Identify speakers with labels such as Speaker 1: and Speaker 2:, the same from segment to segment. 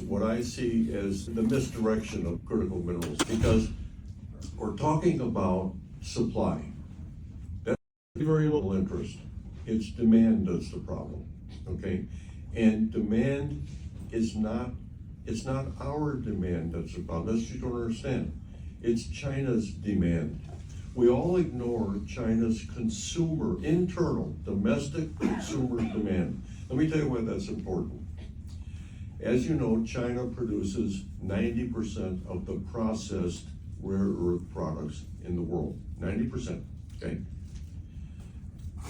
Speaker 1: what I see as the misdirection of critical minerals, because we're talking about supply. That's very little interest. It's demand that's the problem, okay? And demand is not, it's not our demand that's the problem. That's what you don't understand. It's China's demand. We all ignore China's consumer, internal, domestic consumer demand. Let me tell you why that's important. As you know, China produces 90% of the processed rare earth products in the world. 90%, okay?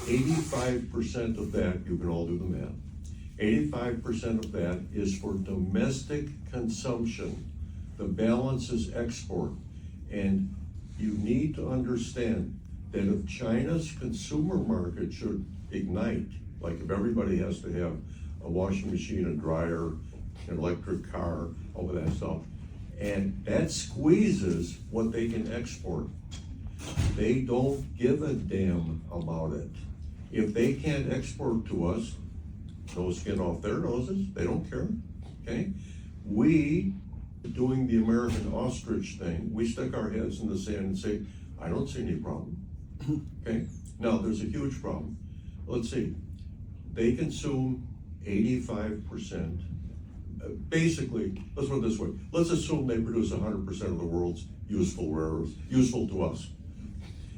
Speaker 1: 85% of that, you can all do the math, 85% of that is for domestic consumption. The balance is export. And you need to understand that if China's consumer market should ignite, like if everybody has to have a washing machine, a dryer, an electric car, all of that stuff, and that squeezes what they can export. They don't give a damn about it. If they can't export to us, no skin off their noses, they don't care, okay? We, doing the American ostrich thing, we stick our heads in the sand and say, I don't see any problem, okay? Now, there's a huge problem. Let's see, they consume 85%. Basically, let's put it this way. Let's assume they produce 100% of the world's useful rare earths, useful to us.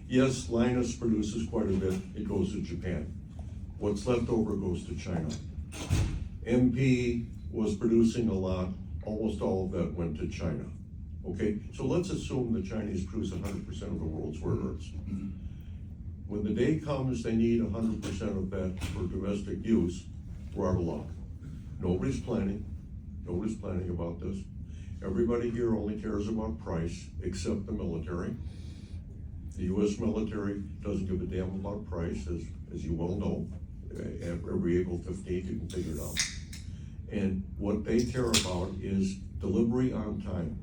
Speaker 1: Yes, Linus produces quite a bit, it goes to Japan. What's left over goes to China. MP was producing a lot, almost all of that went to China. Okay, so let's assume the Chinese produce 100% of the world's rare earths. When the day comes they need 100% of that for domestic use, we're out of luck. Nobody's planning about this. Everybody here only cares about price, except the military. The US military doesn't give a damn about price, as you well know. Every April 15th, you can figure it out. And what they care about is delivery on time,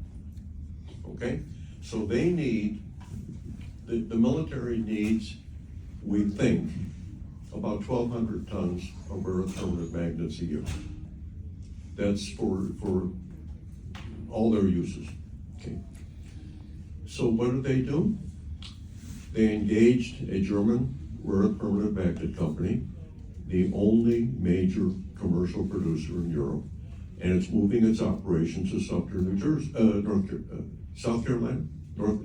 Speaker 1: okay? So they need, the military needs, we think, about 1,200 tons of rare earth permanent magnets a year. That's for all their uses, okay? So what do? They engaged a German rare earth permanent magnet company, the only major commercial producer in Europe, and it's moving its operations to Sumter, South Carolina?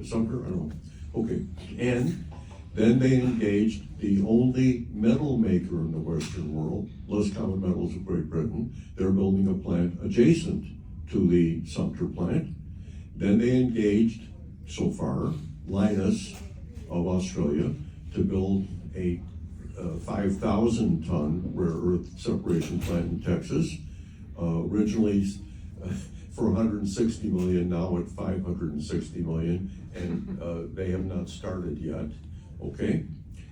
Speaker 1: Sumter? I don't know. Okay, and then they engaged the only metal maker in the Western world, Less Common Metals of Great Britain. They're building a plant adjacent to the Sumter plant. Then they engaged, so far, Linus of Australia to build a 5,000-ton rare earth separation plant in Texas, originally for 160 million, now at 560 million, and they have not started yet, okay?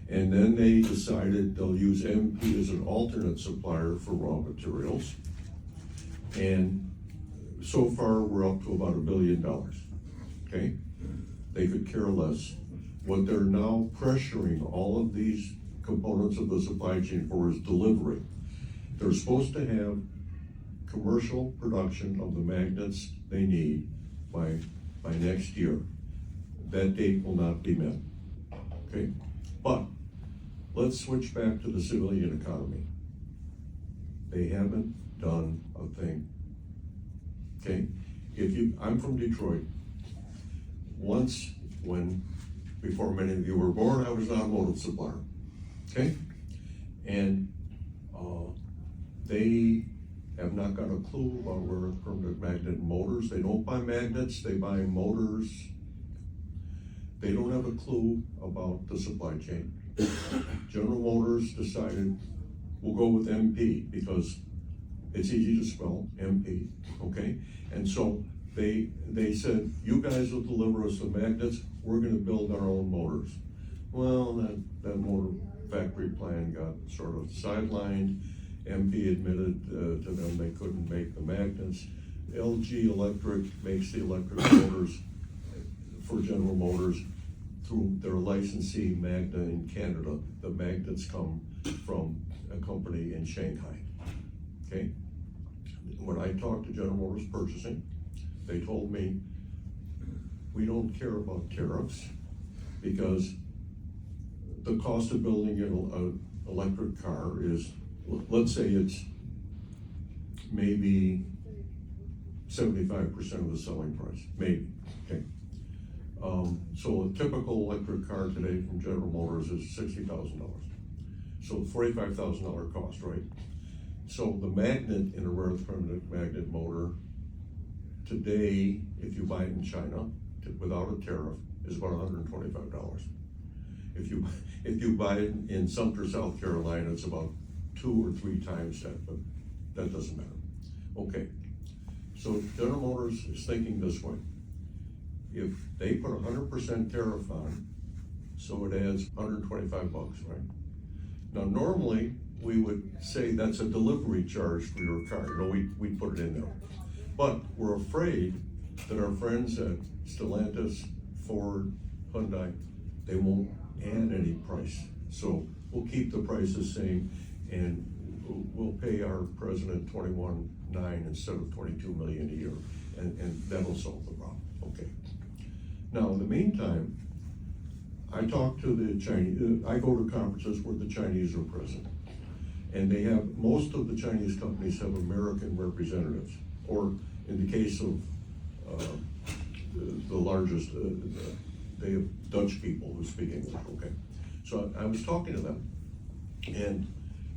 Speaker 1: And then they decided they'll use MP as an alternate supplier for raw materials, and so far we're up to about $1 billion, okay? They could care less. What they're now pressuring all of these components of the supply chain for is delivery. They're supposed to have commercial production of the magnets they need by next year. That date will not be met, okay? But let's switch back to the civilian economy. They haven't done a thing, okay? I'm from Detroit. Once, before many of you were born, I was an automotive supplier. Okay, and they have not got a clue about rare earth permanent magnet motors. They don't buy magnets, they buy motors. They don't have a clue about the supply chain. General Motors decided we'll go with MP because it's easy to spell, MP, okay? And so they said, you guys will deliver us the magnets, we're gonna build our own motors. Well, that motor factory plan got sort of sidelined. MP admitted to them they couldn't make the magnets. LG Electric makes the electric motors for General Motors through their licensee Magna in Canada. The magnets come from a company in Shanghai, okay? when I talked to General Motors purchasing, they told me, we don't care about tariffs because the cost of building an electric car is, let's say it's maybe 75% of the selling price, maybe, okay? So a typical electric car today from General Motors is $60,000. So $45,000 cost, right? So the magnet in a rare earth permanent magnet motor today, if you buy it in China without a tariff, is about $125. If you buy it in Sumter, South Carolina, it's about 2 or 3 times that, but that doesn't matter. Okay, so General Motors is thinking this way. If they put 100% tariff on, so it adds $125, right? Now, normally, we would say that's a delivery charge for your car. You know, we put it in there. But we're afraid that our friends at Stellantis, Ford, Hyundai, they won't add any price. So we'll keep the price the same, and we'll pay our president $21.9 instead of $22 million a year, and that'll solve the problem. Okay. Now, in the meantime, I talk to the Chinese, I go to conferences where the Chinese are present. And they have, most of the Chinese companies have American representatives, or in the case of the largest, they have Dutch people who speak English, okay? So I was talking to them, and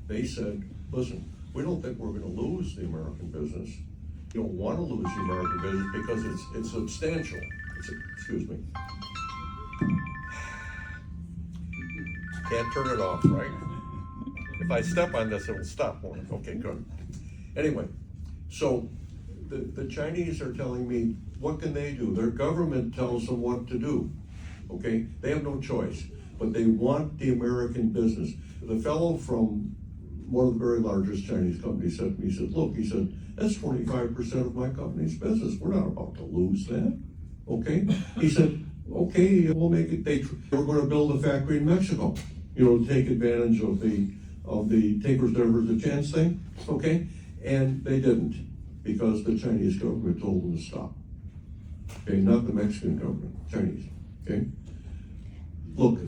Speaker 1: they said, listen, we don't think we're gonna lose the American business. You don't wanna lose the American business because it's substantial. Excuse me. Can't turn it off, right? If I step on this, it will stop. Okay, good. Anyway, so the Chinese are telling me, what can they do? Their government tells them what to do, okay? They have no choice, but they want the American business. The fellow from one of the very largest Chinese companies said to me, he said, look, he said, that's 25% of my company's business. We're not about to lose that, okay? He said, okay, we'll make it, we're gonna build a factory in Mexico, you know, to take advantage of the takers never the chance thing, okay? And they didn't, because the Chinese government told them to stop. Okay, not the Mexican government, Chinese, okay? Look,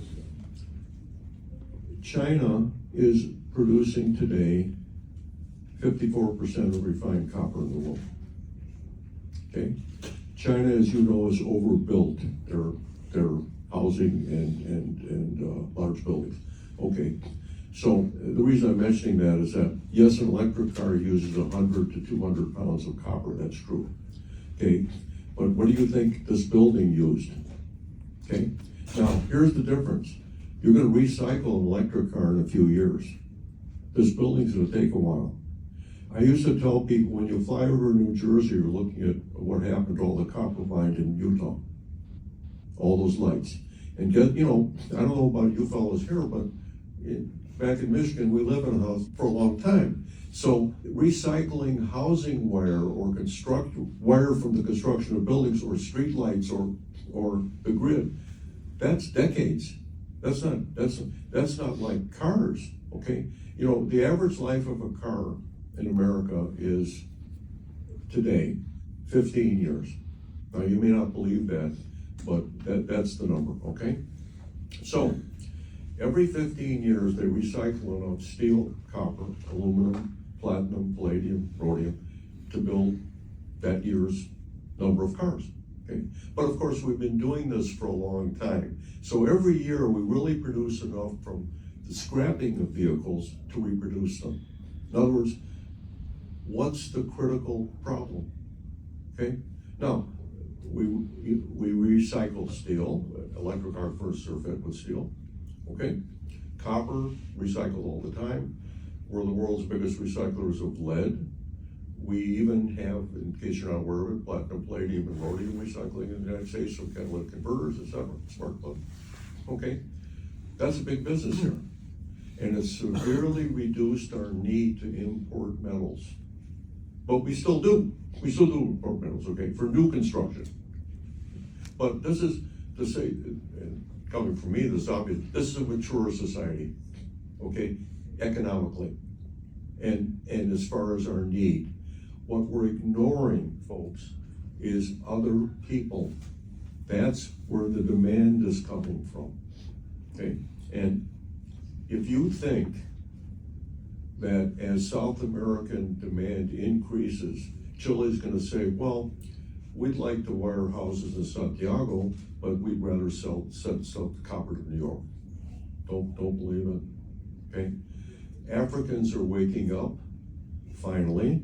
Speaker 1: China is producing today 54% of refined copper in the world, okay? China, as you know, is overbuilt their housing and large buildings, okay? So the reason I'm mentioning that is that, yes, an electric car uses 100 to 200 pounds of copper, that's true, okay? But what do you think this building used, okay? Now, here's the difference. You're gonna recycle an electric car in a few years. This building's gonna take a while. I used to tell people, when you fly over New Jersey, you're looking at what happened to all the copper mined in Utah, all those lights. And I don't know about you fellows here, but back in Michigan, we live in a house for a long time. So recycling housing wire or wire from the construction of buildings or street lights or the grid, that's decades. That's not like cars, okay? You know, the average life of a car in America is today 15 years. Now, you may not believe that, but that's the number, okay? So every 15 years, they recycle enough steel, copper, aluminum, platinum, palladium, rhodium to build that year's number of cars, okay? But of course, we've been doing this for a long time. So every year, we really produce enough from the scrapping of vehicles to reproduce them. In other words, what's the critical problem, okay? Now, we recycle steel. Electric car furnaces are fed with steel, okay? Copper, recycled all the time. We're the world's biggest recyclers of lead. We even have, in case you're not aware of it, platinum, palladium, and rhodium recycling in the United States, so catalytic converters, etc., spark plug. Okay, that's a big business here. And it's severely reduced our need to import metals. But we still do import metals, okay, for new construction. But this is, to say, and coming from me, this is obvious, this is a mature society, okay, economically, and as far as our need. What we're ignoring, folks, is other people. That's where the demand is coming from, okay? And if you think that as South American demand increases, Chile's gonna say, well, we'd like to wire houses in Santiago, but we'd rather sell copper to New York. Don't believe it, okay? Africans are waking up, finally,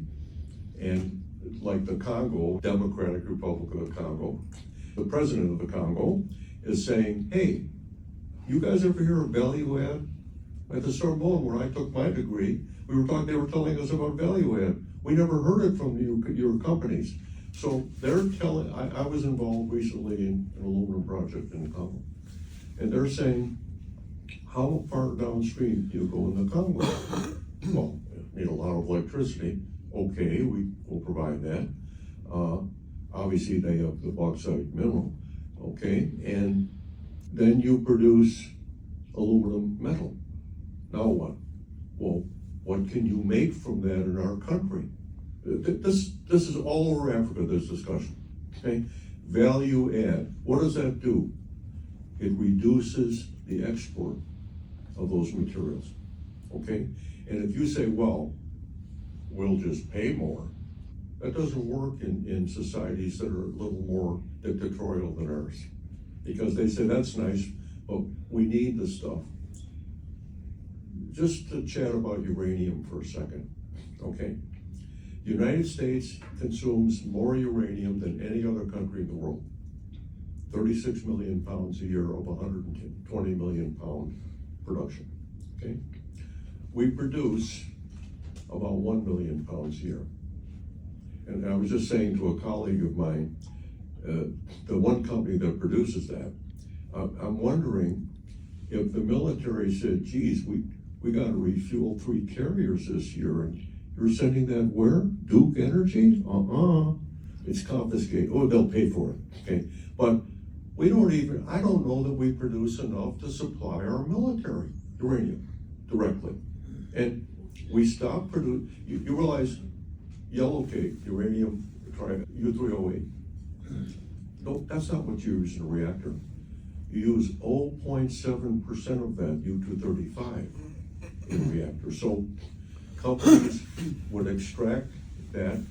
Speaker 1: and like the Congo, Democratic Republic of the Congo, the president of the Congo is saying, hey, you guys ever hear of value add? At the Sorbonne, where I took my degree, they were telling us about value add. We never heard it from your companies. So they're telling, I was involved recently in an aluminum project in the Congo, and they're saying, how far downstream do you go in the Congo? Well, you need a lot of electricity. Okay, we will provide that. Obviously, they have the bauxite mineral, okay? And then you produce aluminum metal. Now what? Well, what can you make from that in our country? This is all over Africa, this discussion, okay? Value add, what does that do? It reduces the export of those materials, okay? And if you say, well, we'll just pay more, that doesn't work in societies that are a little more dictatorial than ours. Because they say, that's nice, but we need the stuff. Just to chat about uranium for a second, okay? The United States consumes more uranium than any other country in the world. 36 million pounds a year of 120 million pound production, okay? We produce about 1 million pounds a year. And I was just saying to a colleague of mine, the one company that produces that, I'm wondering if the military said, geez, we got to refuel 3 carriers this year, and you're sending that where? Duke Energy? It's confiscated. Oh, they'll pay for it, okay? But I don't know that we produce enough to supply our military uranium directly. And we stopped producing, you realize yellowcake, uranium, U308. No, that's not what you use in a reactor. You use 0.7% of that U-235 in a reactor. So companies would extract that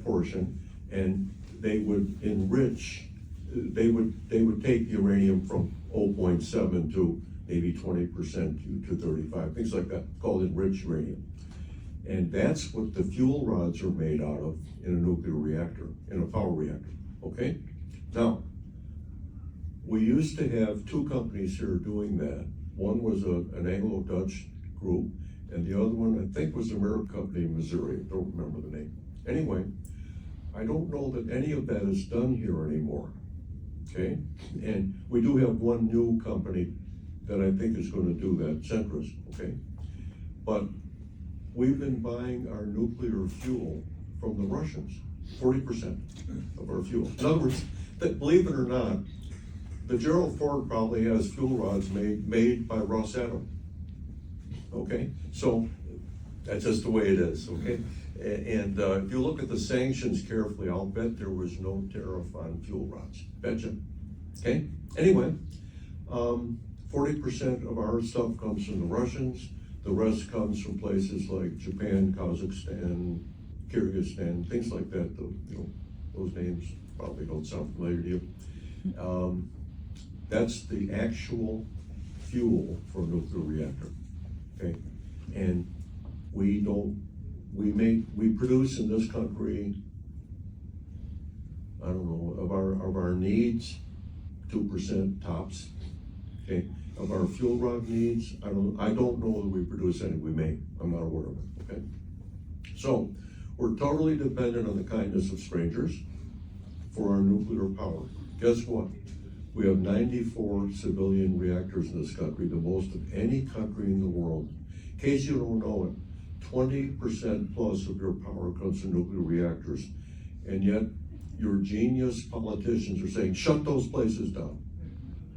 Speaker 1: portion, and they would enrich. They would take uranium from 0.7 to maybe 20% U-235, things like that, called enriched uranium. And that's what the fuel rods are made out of in a nuclear reactor, in a power reactor, okay? Now, we used to have 2 companies here doing that. One was an Anglo-Dutch group, and the other one, I think, was an American company in Missouri. I don't remember the name. Anyway, I don't know that any of that is done here anymore, okay? And we do have one new company that I think is going to do that, Centrus, okay? But we've been buying our nuclear fuel from the Russians, 40% of our fuel. In other words, believe it or not, the Gerald Ford probably has fuel rods made by Rosatom, okay? So that's just the way it is, okay? And if you look at the sanctions carefully, I'll bet there was no tariff on fuel rods, betcha, okay? Anyway, 40% of our stuff comes from the Russians. The rest comes from places like Japan, Kazakhstan, Kyrgyzstan, things like that. Those names probably don't sound familiar to you. That's the actual fuel for a nuclear reactor, okay? And we produce in this country, I don't know, of our needs, 2% tops, okay? Of our fuel rod needs, I don't know that we produce any. We may, I'm not aware of it, okay? So, we're totally dependent on the kindness of strangers for our nuclear power. Guess what? We have 94 civilian reactors in this country, the most of any country in the world. In case you don't know it, 20% plus of your power comes from nuclear reactors. And yet, your genius politicians are saying, shut those places down.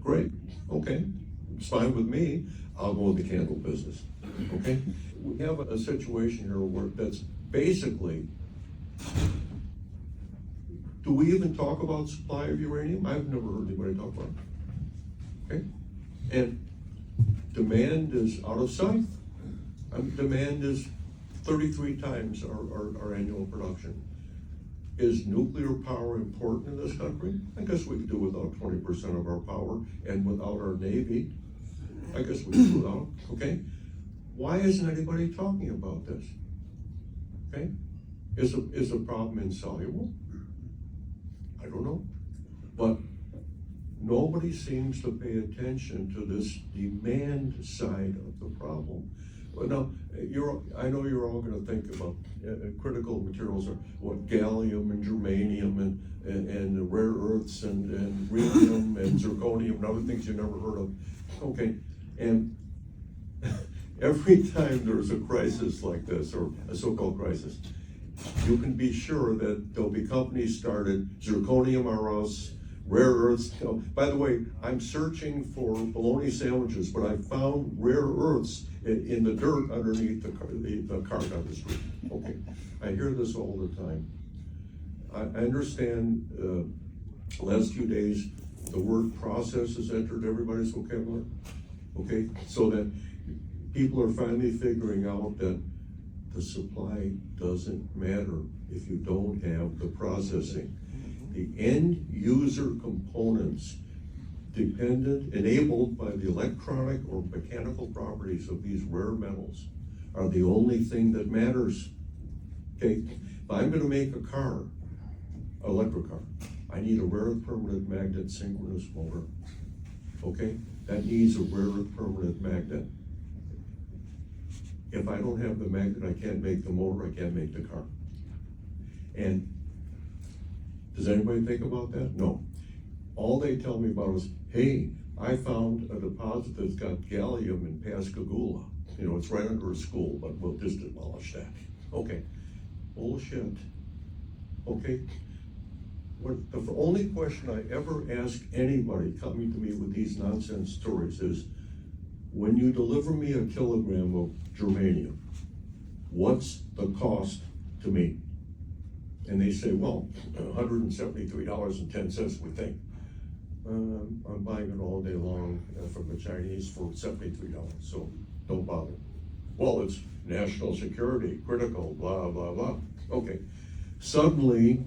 Speaker 1: Great, okay, it's fine with me. I'll go in the candle business, okay? We have a situation here where that's basically, do we even talk about supply of uranium? I've never heard anybody talk about it. Okay? And demand is out of sight. Demand is 33 times our annual production. Is nuclear power important in this country? I guess we could do without 20% of our power and without our Navy. I guess we could do without, okay? Why isn't anybody talking about this? Okay? Is the problem insoluble? I don't know. But nobody seems to pay attention to this demand side of the problem. Well, now, I know you're all going to think about critical materials, or what gallium and germanium and rare earths and rhenium and zirconium and other things you never heard of. Okay, and every time there's a crisis like this, or a so-called crisis, you can be sure that there'll be companies started, zirconium are us, rare earths. By the way, I'm searching for bologna sandwiches, but I found rare earths in the dirt underneath the cart on the street. Okay, I hear this all the time. I understand last few days the word process has entered everybody's vocabulary. Okay, so that people are finally figuring out that the supply doesn't matter if you don't have the processing. The end user components enabled by the electronic or mechanical properties of these rare metals are the only thing that matters. Okay, if I'm gonna make a car, electric car, I need a rare earth permanent magnet synchronous motor. Okay, that needs a rare earth permanent magnet. If I don't have the magnet, I can't make the motor, I can't make the car. And does anybody think about that? No. All they tell me about is, hey, I found a deposit that's got gallium in Pascagoula. You know, it's right under a school, but we'll just demolish that. Okay, bullshit. Okay, the only question I ever ask anybody coming to me with these nonsense stories is, when you deliver me a kilogram of germanium, what's the cost to me? And they say, well, $173.10, we think. I'm buying it all day long from the Chinese for $73, so don't bother. Well, it's national security, critical, blah, blah, blah. Okay, suddenly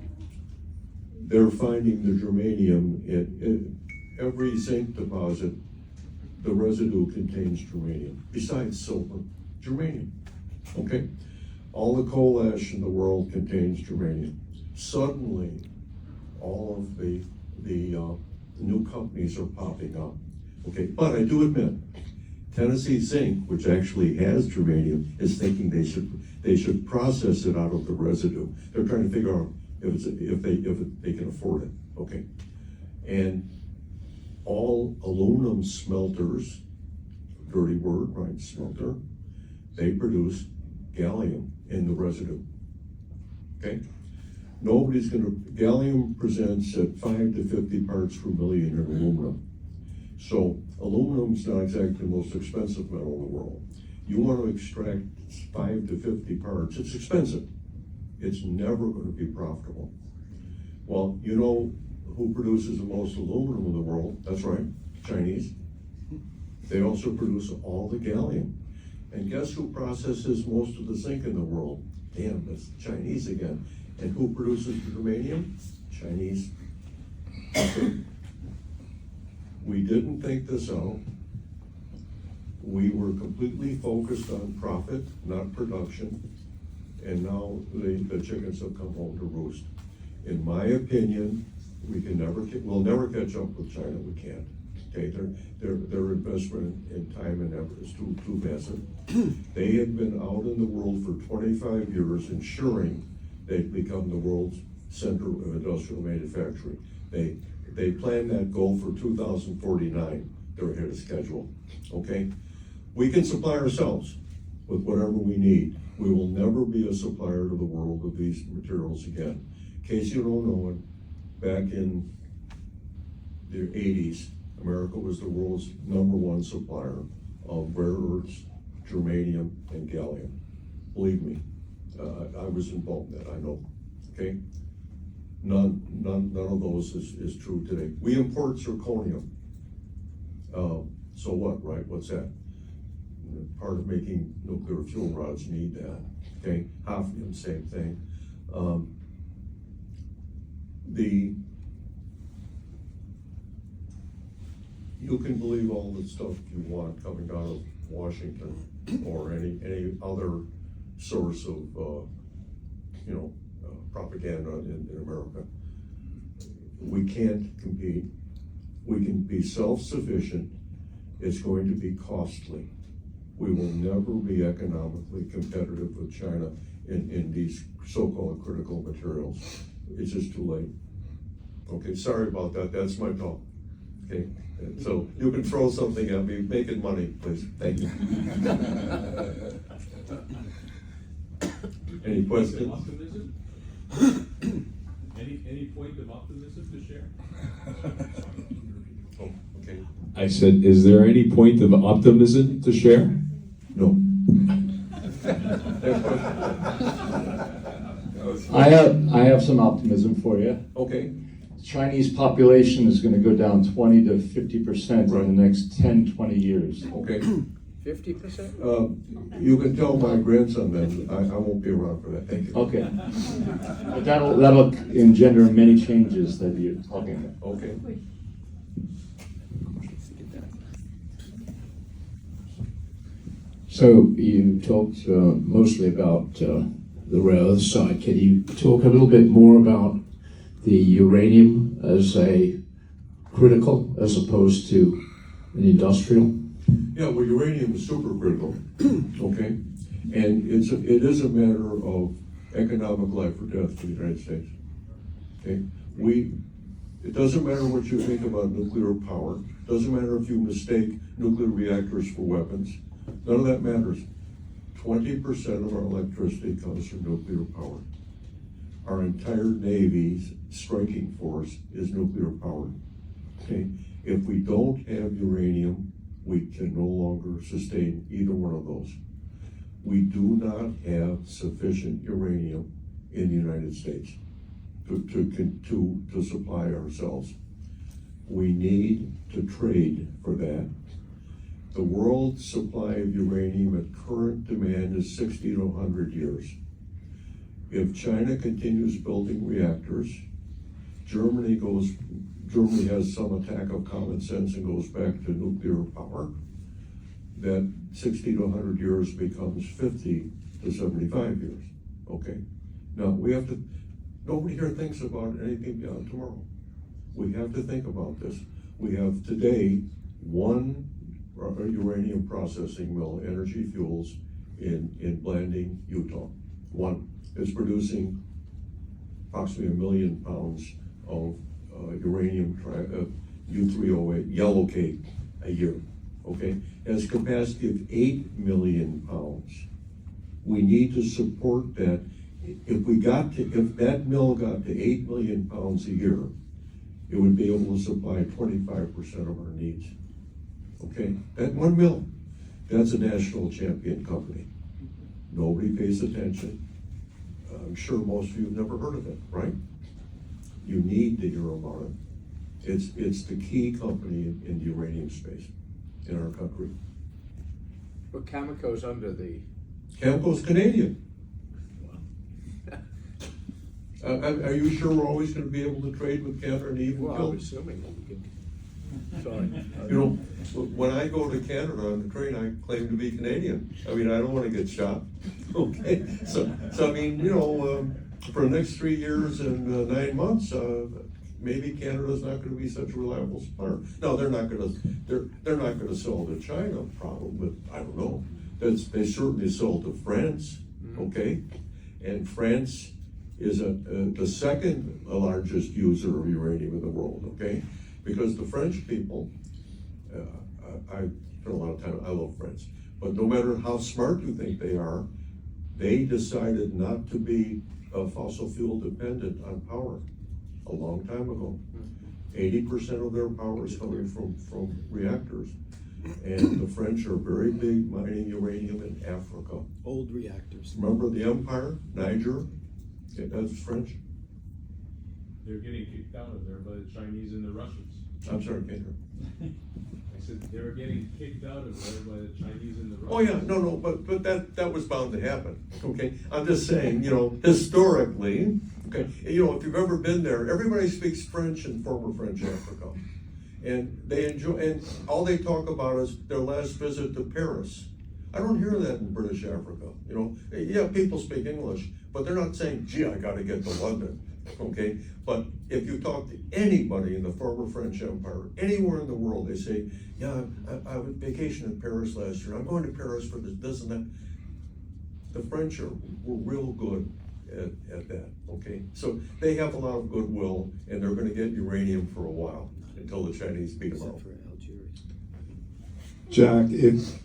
Speaker 1: they're finding the germanium in every zinc deposit. The residue contains germanium, besides silver, germanium, okay? All the coal ash in the world contains germanium. Suddenly, all of the new companies are popping up, okay? But I do admit, Tennessee Zinc, which actually has germanium, is thinking they should process it out of the residue. They're trying to figure out if they can afford it, okay? And all aluminum smelters, dirty word, right, smelter, they produce gallium in the residue, okay? Gallium presents at 5 to 50 parts per million in aluminum. So aluminum's not exactly the most expensive metal in the world. You want to extract 5 to 50 parts, it's expensive. It's never going to be profitable. Well, you know who produces the most aluminum in the world? That's right, Chinese. They also produce all the gallium. And guess who processes most of the zinc in the world? Damn, that's Chinese again. And who produces the germanium? Chinese. We didn't think this out. We were completely focused on profit, not production. And now the chickens have come home to roost. In my opinion, we'll never catch up with China. We can't. Okay, their investment in time and effort is too massive. They have been out in the world for 25 years, ensuring they've become the world's center of industrial manufacturing. They plan that goal for 2049. They're ahead of schedule. Okay, we can supply ourselves with whatever we need. We will never be a supplier to the world of these materials again. In case you don't know it, back in the 80s, America was the world's #1 supplier of rare earths, germanium, and gallium. Believe me, I was involved in that, I know, okay? None of those is true today. We import zirconium. So what, right? What's that? Part of making nuclear fuel rods need that, okay? Hafnium, same thing. You can believe all the stuff you want coming out of Washington or any other source of, propaganda in America. We can't compete. We can be self-sufficient. It's going to be costly. We will never be economically competitive with China in these so-called critical materials. It's just too late. Okay, sorry about that. That's my talk. Okay, and so you can throw something at me, making money, please. Thank you. Any questions?
Speaker 2: Any point of optimism to share?
Speaker 1: Oh, okay.
Speaker 2: I said, is there any point of optimism to share?
Speaker 1: No.
Speaker 3: I have some optimism for you.
Speaker 1: Okay.
Speaker 3: Chinese population is going to go down 20 to 50% in the next 10, 20 years.
Speaker 1: Okay.
Speaker 4: 50%?
Speaker 1: You can tell my grandson then, I won't be around for that. Thank you.
Speaker 3: Okay. But that'll engender many changes that you're talking about.
Speaker 1: Okay.
Speaker 5: So you talked mostly about the rare earth side. Can you talk a little bit more about the uranium as a critical as opposed to an industrial?
Speaker 1: Yeah, well, uranium is super critical, okay? And it is a matter of economic life or death for the United States, okay? It doesn't matter what you think about nuclear power. It doesn't matter if you mistake nuclear reactors for weapons. None of that matters. 20% of our electricity comes from nuclear power. Our entire Navy's striking force is nuclear powered, okay? If we don't have uranium, we can no longer sustain either one of those. We do not have sufficient uranium in the United States to supply ourselves. We need to trade for that. The world supply of uranium at current demand is 60 to 100 years. If China continues building reactors, Germany has some attack of common sense and goes back to nuclear power, that 60 to 100 years becomes 50 to 75 years, okay? Now, nobody here thinks about anything beyond tomorrow. We have to think about this. We have today one uranium processing mill, Energy Fuels, in Blanding, Utah. One is producing approximately 1 million pounds of uranium U3O8 yellow cake a year, okay? It has capacity of 8 million pounds. We need to support that. If that mill got to 8 million pounds a year, it would be able to supply 25% of our needs, okay? That one mill, that's a national champion company. Nobody pays attention. I'm sure most of you have never heard of it, right? You need to hear about it. It's the key company in the uranium space in our country.
Speaker 4: But Cameco's under the...
Speaker 1: Cameco's Canadian. Are you sure we're always going to be able to trade with Canada and even
Speaker 4: Well,
Speaker 1: kill?
Speaker 4: I'm assuming that we can... Sorry.
Speaker 1: You know, when I go to Canada on the train, I claim to be Canadian. I mean, I don't want to get shot. Okay, so I mean, you know, for the next 3 years and 9 months, maybe Canada's not going to be such a reliable supplier. No, they're not going to sell to China, probably, but I don't know. They certainly sell to France, okay, and France is the second largest user of uranium in the world, okay, because the French people, I spent a lot of time. I love France, but no matter how smart you think they are, they decided not to be fossil fuel dependent on power a long time ago. 80% of their power is coming from reactors. And the French are very big mining uranium in Africa.
Speaker 6: Old reactors.
Speaker 1: Remember the empire, Niger? Yeah, that's French.
Speaker 7: They're getting kicked out of there by the Chinese and the Russians.
Speaker 1: I'm sorry, can't hear.
Speaker 7: I said they were getting kicked out of there by the Chinese and the Russians.
Speaker 1: Oh, yeah, no, but that was bound to happen, okay? I'm just saying, historically, okay, if you've ever been there, everybody speaks French in former French Africa. And they enjoy, and all they talk about is their last visit to Paris. I don't hear that in British Africa, Yeah, people speak English, but they're not saying, gee, I gotta get to London, okay? But if you talk to anybody in the former French Empire, anywhere in the world, they say, yeah, I was vacation in Paris last year. I'm going to Paris for this and that. The French were real good at that, okay? So they have a lot of goodwill, and they're gonna get uranium for a while until the Chinese beat them
Speaker 6: Except
Speaker 1: out.
Speaker 6: for Algeria.
Speaker 2: Jack, it's,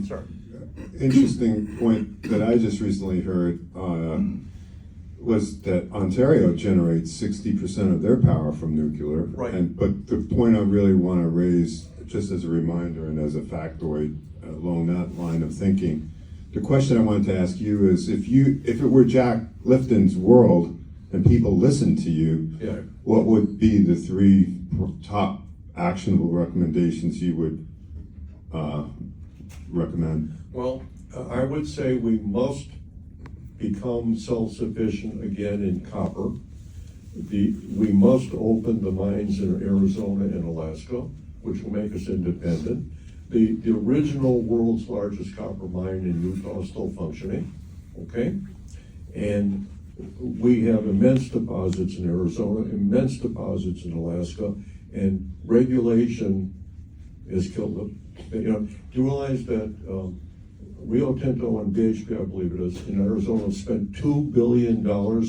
Speaker 1: Sorry.
Speaker 2: interesting point that I just recently heard, was that Ontario generates 60% of their power from nuclear.
Speaker 1: Right.
Speaker 2: But the point I really want to raise, just as a reminder and as a factoid along that line of thinking, the question I wanted to ask you is, if it were Jack Lifton's world and people listened to you,
Speaker 1: Yeah.
Speaker 2: what would be the 3 top actionable recommendations you would recommend?
Speaker 1: Well, I would say we must become self-sufficient again in copper. We must open the mines in Arizona and Alaska, which will make us independent. The original world's largest copper mine in Utah is still functioning, okay? And we have immense deposits in Arizona, immense deposits in Alaska, and regulation has killed them. Do you realize that Rio Tinto and BHP, I believe it is, in Arizona spent $2 billion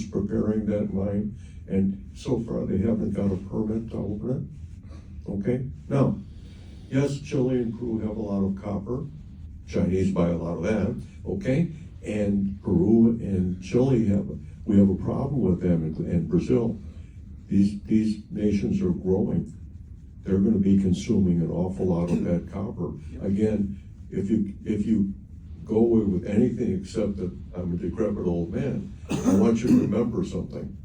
Speaker 1: preparing that mine, and so far they haven't got a permit to open it, okay? Now, yes, Chile and Peru have a lot of copper. Chinese buy a lot of that, okay? And Peru and Chile we have a problem with them, and Brazil. These nations are growing. They're gonna be consuming an awful lot of that copper. Again, if you go away with anything except that I'm a decrepit old man, I want you to remember something.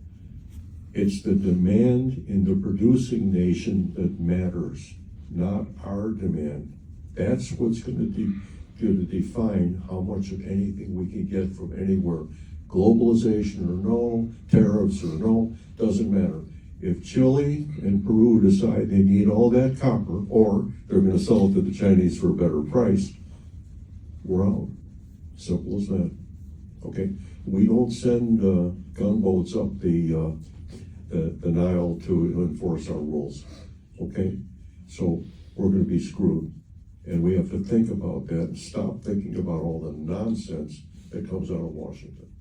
Speaker 1: It's the demand in the producing nation that matters, not our demand. That's what's going to define how much of anything we can get from anywhere. Globalization or no, tariffs or no, doesn't matter. If Chile and Peru decide they need all that copper, or they're going to sell it to the Chinese for a better price, we're out. Simple as that. Okay? We don't send gunboats up the Nile to enforce our rules. Okay? So we're going to be screwed. And we have to think about that and stop thinking about all the nonsense that comes out of Washington.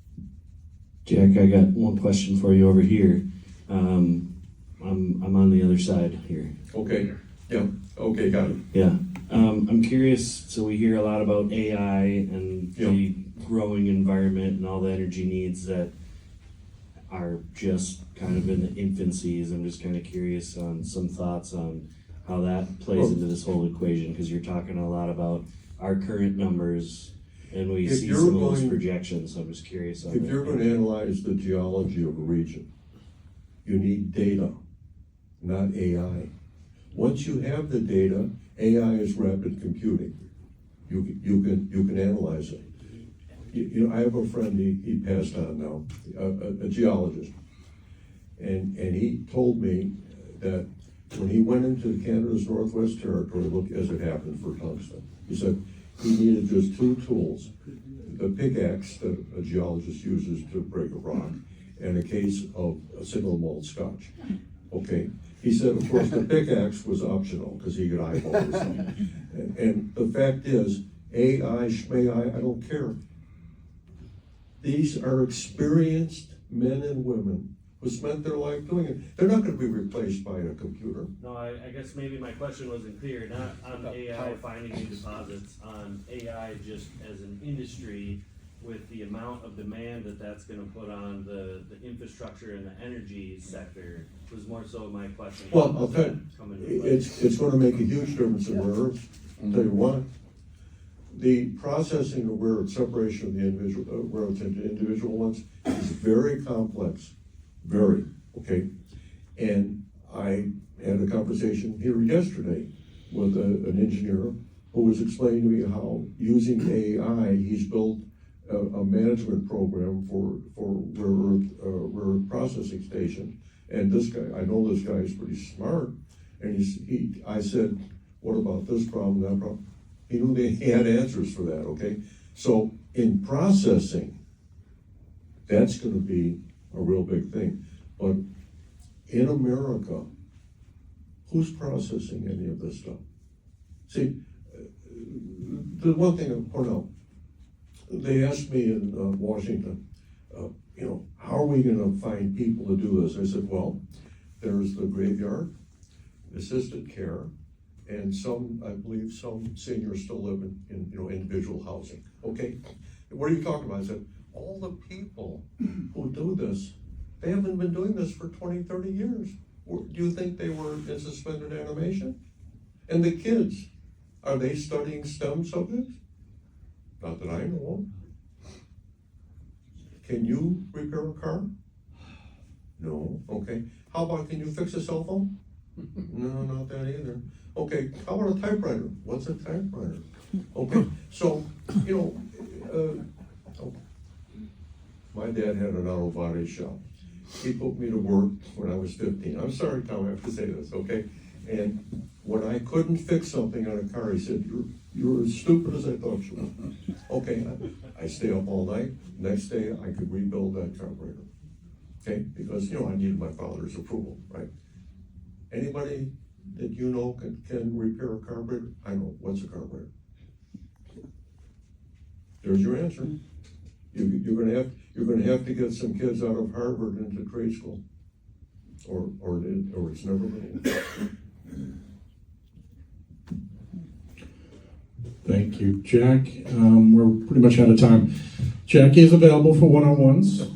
Speaker 8: Jack, I got one question for you over here. I'm on the other side here.
Speaker 1: Okay. Yeah. Okay, got it.
Speaker 8: Yeah. I'm curious, so we hear a lot about AI and the growing environment and all the energy needs that are just kind of in the infancies. I'm just kind of curious on some thoughts on how that plays into this whole equation, because you're talking a lot about our current numbers and we see some of those projections. So I'm just curious on
Speaker 1: If you're going to analyze the geology of a region, you need data, not AI. Once you have the data, AI is rapid computing. You can analyze it. I have a friend, he passed on now, a geologist, and he told me that when he went into Canada's Northwest Territory, look as it happened for tungsten, he said he needed just 2 tools: the pickaxe that a geologist uses to break a rock, and a case of a single malt scotch. Okay. He said, of course, the pickaxe was optional because he could eyeball this thing. And the fact is, AI, schmai, I don't care. These are experienced men and women who spent their life doing it. They're not going to be replaced by a computer.
Speaker 9: No, I guess maybe my question wasn't clear, not on AI finding new deposits, on AI just as an industry with the amount of demand that that's gonna put on the infrastructure and the energy sector, was more so my question.
Speaker 1: Well, I'll tell you,
Speaker 9: Coming into play.
Speaker 1: it's gonna make a huge difference in rare earths. I'll tell you what, the processing of rare earth, separation of the individual, rare earths into individual ones is very complex, very, okay? And I had a conversation here yesterday with an engineer who was explaining to me how using AI, he's built a management program for rare earth processing station. And this guy, I know this guy is pretty smart, and I said, what about this problem, that problem? He knew he had answers for that, okay? So in processing, that's gonna be a real big thing. But in America, who's processing any of this stuff? See, the one thing I'll point out, they asked me in Washington, how are we gonna find people to do this? I said, well, there's the graveyard, assisted care, and I believe some seniors still live in individual housing, okay? What are you talking about? I said, all the people who do this, they haven't been doing this for 20, 30 years. Do you think they were in suspended animation? And the kids, are they studying STEM subjects? Not that I know of. Can you repair a car? No, okay. How about, can you fix a cell phone? No, not that either. Okay, how about a typewriter? What's a typewriter? Okay, so, my dad had an auto body shop. He put me to work when I was 15. I'm sorry, Tom, I have to say this, okay? And when I couldn't fix something on a car, he said, you're as stupid as I thought you were. Okay, I stay up all night. Next day, I could rebuild that carburetor. Okay, because, I needed my father's approval, right? Anybody that you know can repair a carburetor? I know, what's a carburetor? There's your answer. You're gonna have to get some kids out of Harvard into trade school, or it's never gonna.
Speaker 6: Thank you, Jack. We're pretty much out of time. Jack is available for one-on-ones.